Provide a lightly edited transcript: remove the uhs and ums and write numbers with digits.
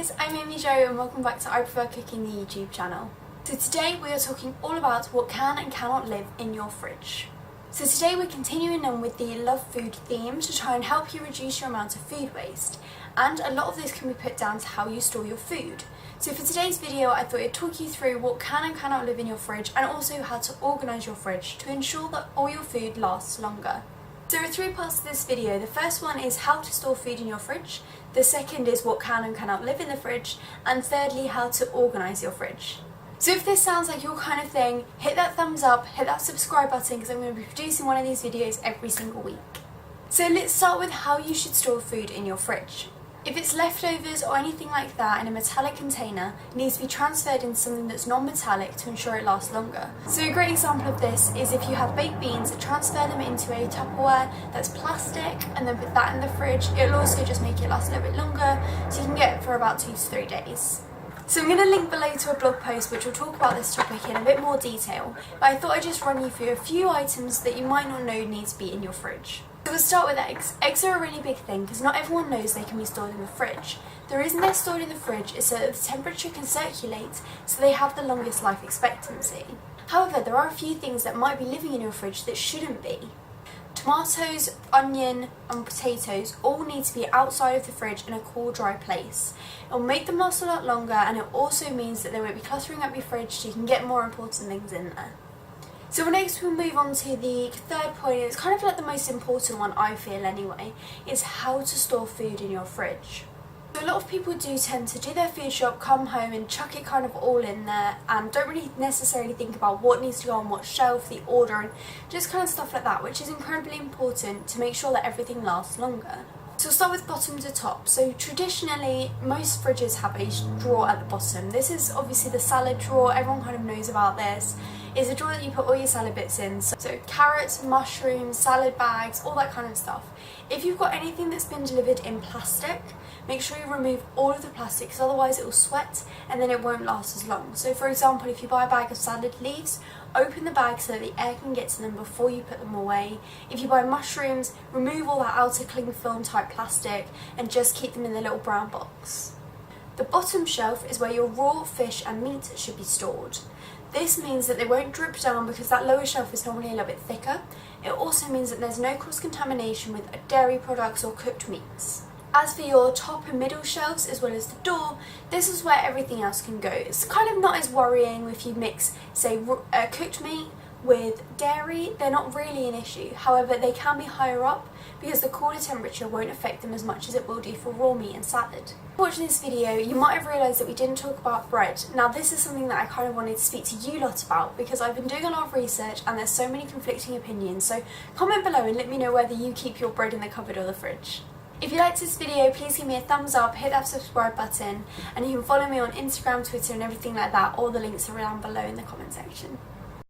guys, I'm Amy Jo and welcome back to I Prefer Cooking, the YouTube channel. So today we are talking all about what can and cannot live in your fridge. So today we're continuing on with the love food theme to try and help you reduce your amount of food waste, and a lot of this can be put down to how you store your food. So for today's video I thought I'd talk you through what can and cannot live in your fridge and also how to organise your fridge to ensure that all your food lasts longer. So there are three parts to this video. The first one is how to store food in your fridge, the second is what can and cannot live in the fridge, and thirdly how to organise your fridge. So if this sounds like your kind of thing, hit that thumbs up, hit that subscribe button because I'm going to be producing one of these videos every single week. So let's start with how you should store food in your fridge. If it's leftovers or anything like that in a metallic container, it needs to be transferred into something that's non-metallic to ensure it lasts longer. So a great example of this is if you have baked beans, transfer them into a Tupperware that's plastic and then put that in the fridge. It'll also just make it last a little bit longer, so you can get it for about 2 to 3 days. So I'm going to link below to a blog post which will talk about this topic in a bit more detail, but I thought I'd just run you through a few items that you might not know need to be in your fridge. So we'll start with eggs. Eggs are a really big thing because not everyone knows they can be stored in the fridge. The reason they're stored in the fridge is so that the temperature can circulate so they have the longest life expectancy. However, there are a few things that might be living in your fridge that shouldn't be. Tomatoes, onion and potatoes all need to be outside of the fridge in a cool, dry place. It will make them last a lot longer, and it also means that they won't be cluttering up your fridge so you can get more important things in there. So next we'll move on to the third point. It's kind of like the most important one, I feel anyway, is how to store food in your fridge. So a lot of people do tend to do their food shop, come home and chuck it kind of all in there and don't really necessarily think about what needs to go on what shelf, the order and just kind of stuff like that, which is incredibly important to make sure that everything lasts longer. So we'll start with bottom to top. So traditionally most fridges have a drawer at the bottom. This is obviously the salad drawer, everyone kind of knows about this. It's a drawer that you put all your salad bits in, so carrots, mushrooms, salad bags, all that kind of stuff. If you've got anything that's been delivered in plastic, make sure you remove all of the plastic because otherwise it will sweat and then it won't last as long. So for example, if you buy a bag of salad leaves, open the bag so that the air can get to them before you put them away. If you buy mushrooms, remove all that outer cling film type plastic and just keep them in the little brown box. The bottom shelf is where your raw fish and meat should be stored. This means that they won't drip down because that lower shelf is normally a little bit thicker. It also means that there's no cross-contamination with dairy products or cooked meats. As for your top and middle shelves as well as the door, this is where everything else can go. It's kind of not as worrying if you mix, say, cooked meat with dairy. They're not really an issue. However, they can be higher up because the cooler temperature won't affect them as much as it will do for raw meat and salad. Watching this video, you might have realised that we didn't talk about bread. Now this is something that I kind of wanted to speak to you lot about because I've been doing a lot of research and there's so many conflicting opinions, so comment below and let me know whether you keep your bread in the cupboard or the fridge. If you liked this video, please give me a thumbs up, hit that subscribe button, and you can follow me on Instagram, Twitter and everything like that. All the links are down below in the comment section.